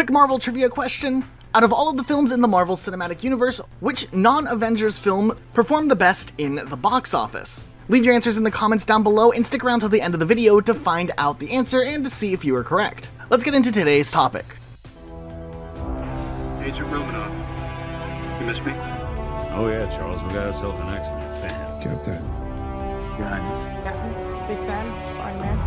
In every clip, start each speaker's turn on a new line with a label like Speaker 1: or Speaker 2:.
Speaker 1: Quick Marvel trivia question. Out of all of the films in the Marvel Cinematic Universe, which non-Avengers film performed the best in the box office? Leave your answers in the comments down below and stick around till the end of the video to find out the answer and to see if you are correct. Let's get into today's topic.
Speaker 2: Agent Romanoff, you miss me?
Speaker 3: Oh yeah, Charles, we got ourselves an X-Men fan.
Speaker 4: Captain.
Speaker 3: Your Highness.
Speaker 5: Captain, big fan, Spider-Man.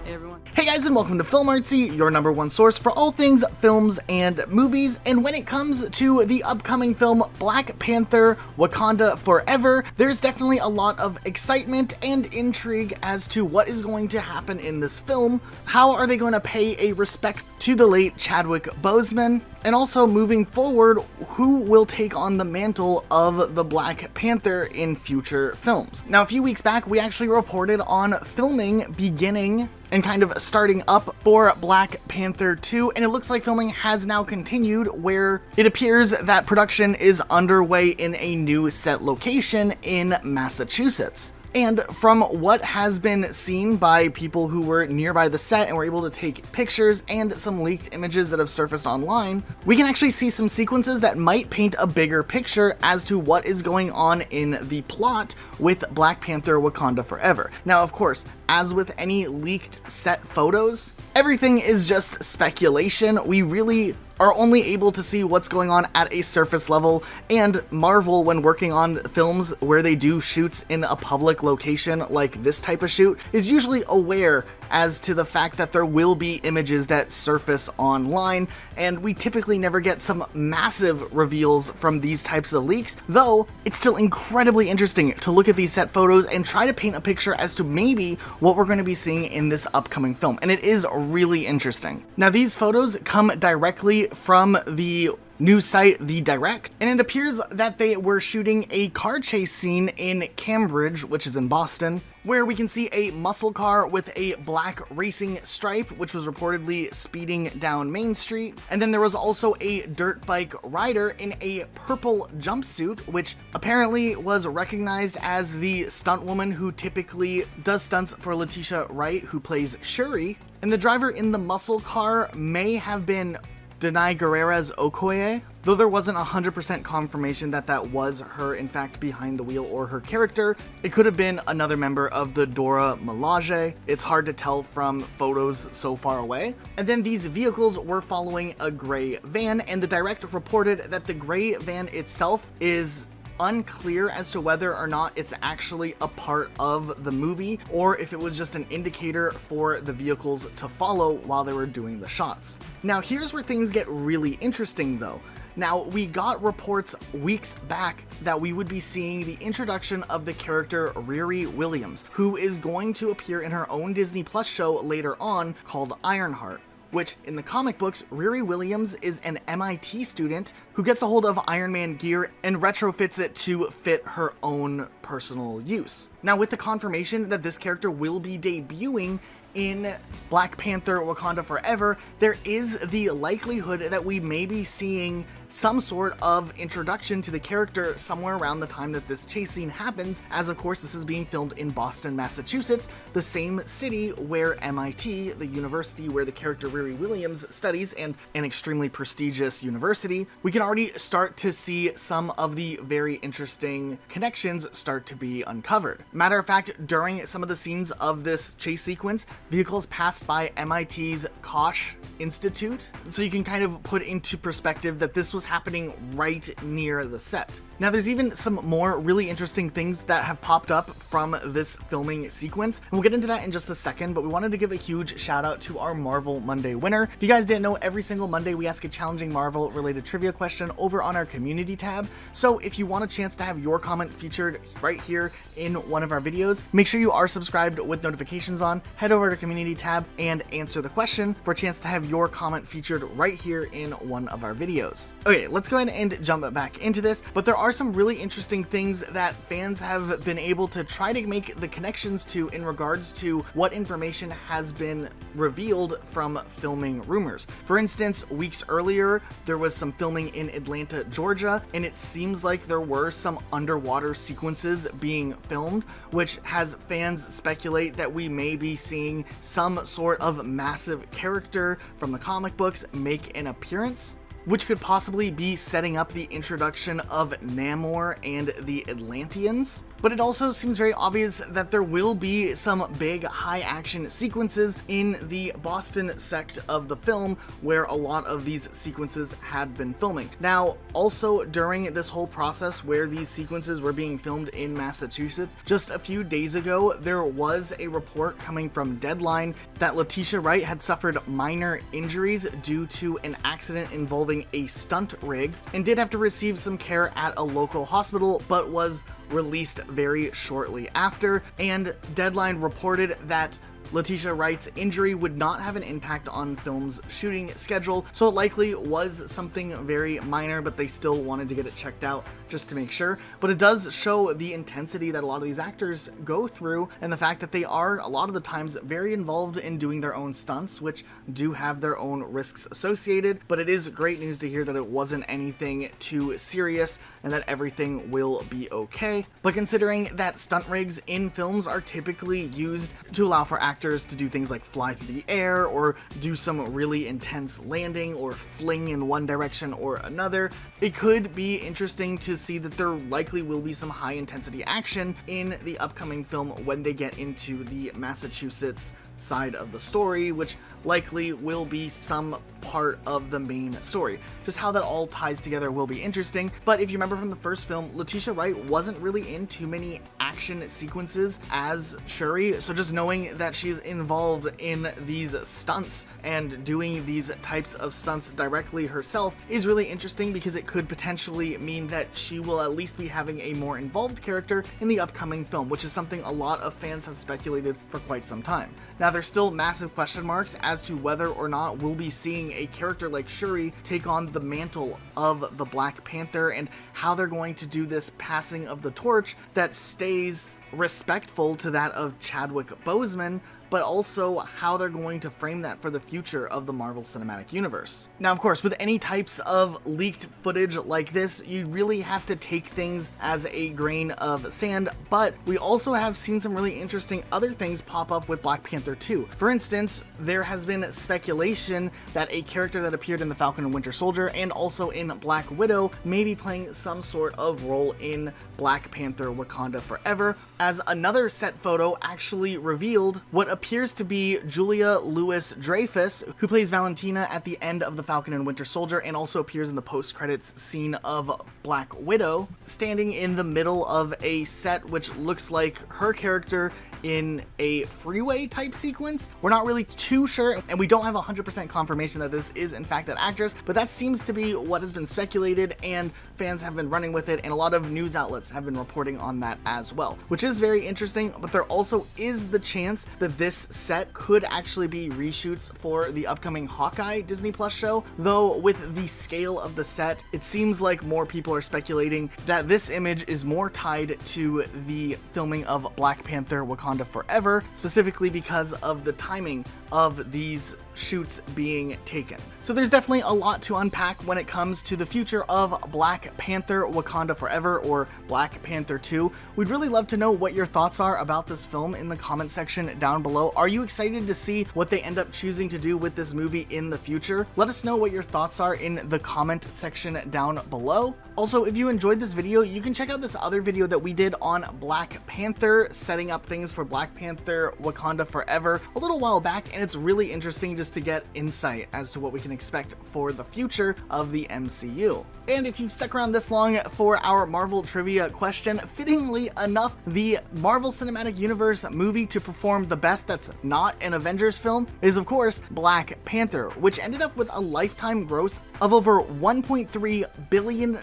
Speaker 5: Hey everyone.
Speaker 1: Hey guys, and welcome to 𝗪𝗁𝗁𝗃𝗀𝗀, your number one source for all things films and movies. And when it comes to the upcoming film Black Panther: Wakanda Forever, there's definitely a lot of excitement and intrigue as to what is going to happen in this film. How are they going to pay a respect to the late Chadwick Boseman? And also, moving forward, who will take on the mantle of the Black Panther in future films? Now, a few weeks back, we actually reported on filming beginning and kind of starting up for Black Panther 2, and it looks like filming has now continued, where it appears that production is underway in a new set location in Massachusetts. And from what has been seen by people who were nearby the set and were able to take pictures and some leaked images that have surfaced online, we can actually see some sequences that might paint a bigger picture as to what is going on in the plot with Black Panther: Wakanda Forever. Now, of course, as with any leaked set photos, everything is just speculation. We really are only able to see what's going on at a surface level, and Marvel, when working on films where they do shoots in a public location like this type of shoot, is usually aware as to the fact that there will be images that surface online, and we typically never get some massive reveals from these types of leaks, though it's still incredibly interesting to look at these set photos and try to paint a picture as to maybe what we're going to be seeing in this upcoming film, and it is really interesting. Now, these photos come directly from the news site The Direct, and it appears that they were shooting a car chase scene in Cambridge, which is in Boston, where we can see a muscle car with a black racing stripe, which was reportedly speeding down Main Street. And then there was also a dirt bike rider in a purple jumpsuit, which apparently was recognized as the stunt woman who typically does stunts for Letitia Wright, who plays Shuri. And the driver in the muscle car may have been Danai Gurira's Okoye, though there wasn't 100% confirmation that that was her in fact behind the wheel or her character. It could have been another member of the Dora Milaje. It's hard to tell from photos so far away. And then these vehicles were following a gray van, and the Direct reported that the gray van itself is unclear as to whether or not it's actually a part of the movie or if it was just an indicator for the vehicles to follow while they were doing the shots. Now, here's where things get really interesting though. Now, we got reports weeks back that we would be seeing the introduction of the character 𝗪𝘰𝗵𝗵𝗻, who is going to appear in her own Disney Plus show later on called Ironheart, which in the comic books, 𝗪𝘰𝗵𝗻 is an MIT student who gets a hold of Iron Man gear and retrofits it to fit her own personal use. Now, with the confirmation that this character will be debuting in Black Panther: Wakanda Forever, there is the likelihood that we may be seeing some sort of introduction to the character somewhere around the time that this chase scene happens, as of course this is being filmed in Boston, Massachusetts, the same city where MIT, the university where the character 𝗪𝘰𝗵𝗻𝗻 studies, and an extremely prestigious university. We can already start to see some of the very interesting connections start to be uncovered. Matter of fact, during some of the scenes of this chase sequence, vehicles passed by MIT's Koch Institute, so you can kind of put into perspective that this was happening right near the set. Now, there's even some more really interesting things that have popped up from this filming sequence, and we'll get into that in just a second, but we wanted to give a huge shout out to our Marvel Monday winner. If you guys didn't know, every single Monday we ask a challenging Marvel related trivia question over on our community tab, so if you want a chance to have your comment featured right here in one of our videos, make sure you are subscribed with notifications on, head over to community tab and answer the question for a chance to have your comment featured right here in one of our videos. Okay, let's go ahead and jump back into this, but there are some really interesting things that fans have been able to try to make the connections to in regards to what information has been revealed from filming rumors. For instance, weeks earlier, there was some filming in Atlanta, Georgia, and it seems like there were some underwater sequences being filmed, which has fans speculate that we may be seeing some sort of massive character from the comic books make an appearance, which could possibly be setting up the introduction of Namor and the Atlanteans. But it also seems very obvious that there will be some big high action sequences in the Boston sect of the film where a lot of these sequences had been filming. Now, also during this whole process where these sequences were being filmed in Massachusetts, just a few days ago, there was a report coming from Deadline that Letitia Wright had suffered minor injuries due to an accident involving a stunt rig and did have to receive some care at a local hospital, but was released very shortly after. And Deadline reported that Letitia Wright's injury would not have an impact on film's shooting schedule, so it likely was something very minor, but they still wanted to get it checked out just to make sure. But it does show the intensity that a lot of these actors go through, and the fact that they are a lot of the times very involved in doing their own stunts, which do have their own risks associated. But it is great news to hear that it wasn't anything too serious and that everything will be okay. But considering that stunt rigs in films are typically used to allow for actors to do things like fly through the air or do some really intense landing or fling in one direction or another, it could be interesting to see that there likely will be some high intensity action in the upcoming film when they get into the Massachusetts side of the story, which likely will be some part of the main story. Just how that all ties together will be interesting. But if you remember from the first film, Letitia Wright wasn't really in too many action sequences as Shuri, so just knowing that she's involved in these stunts and doing these types of stunts directly herself is really interesting, because it could potentially mean that she will at least be having a more involved character in the upcoming film, which is something a lot of fans have speculated for quite some time. Now, there's still massive question marks as to whether or not we'll be seeing a character like Shuri take on the mantle of the Black Panther, and how they're going to do this passing of the torch that stays respectful to that of Chadwick Boseman, but also how they're going to frame that for the future of the Marvel Cinematic Universe. Now, of course, with any types of leaked footage like this, you really have to take things as a grain of sand, but we also have seen some really interesting other things pop up with Black Panther 2. For instance, there has been speculation that a character that appeared in The Falcon and Winter Soldier and also in Black Widow may be playing some sort of role in Black Panther Wakanda Forever, as another set photo actually revealed what appears to be Julia Louis-Dreyfus, who plays Valentina at the end of The Falcon and Winter Soldier and also appears in the post-credits scene of Black Widow, standing in the middle of a set which looks like her character in a freeway type sequence. We're not really too sure, and we don't have 100% confirmation that this is in fact that actress, but that seems to be what has been speculated, and fans have been running with it, and a lot of news outlets have been reporting on that as well, which is very interesting. But there also is the chance that this set could actually be reshoots for the upcoming Hawkeye Disney Plus show, though with the scale of the set, it seems like more people are speculating that this image is more tied to the filming of Black Panther Wakanda Forever, specifically because of the timing of these shoots being taken. So there's definitely a lot to unpack when it comes to the future of Black Panther Wakanda Forever, or Black Panther 2. We'd really love to know what your thoughts are about this film in the comment section down below. Are you excited to see what they end up choosing to do with this movie in the future? Let us know what your thoughts are in the comment section down below. Also, if you enjoyed this video, you can check out this other video that we did on Black Panther, setting up things for Black Panther Wakanda Forever a little while back, and it's really interesting just to get insight as to what we can expect for the future of the MCU. And if you've stuck around this long for our Marvel trivia question, fittingly enough, the Marvel Cinematic Universe movie to perform the best that's not an Avengers film is, of course, Black Panther, which ended up with a lifetime gross of over $1.3 billion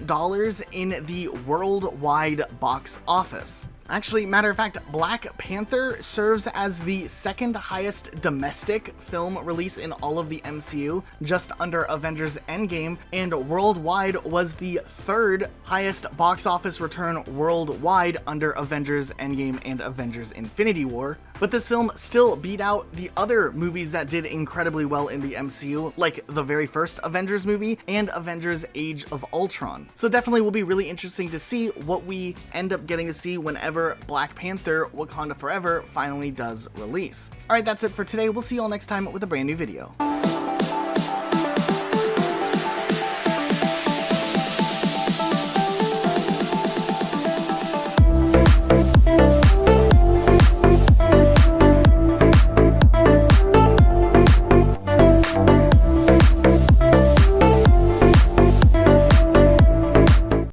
Speaker 1: in the worldwide box office. Actually, matter of fact, Black Panther serves as the second highest domestic film release in all of the MCU, just under Avengers Endgame, and worldwide was the third highest box office return worldwide under Avengers Endgame and Avengers Infinity War. But this film still beat out the other movies that did incredibly well in the MCU, like the very first Avengers movie and Avengers Age of Ultron. So definitely will be really interesting to see what we end up getting to see whenever Black Panther Wakanda Forever finally does release. Alright, that's it for today. We'll see you all next time with a brand new video.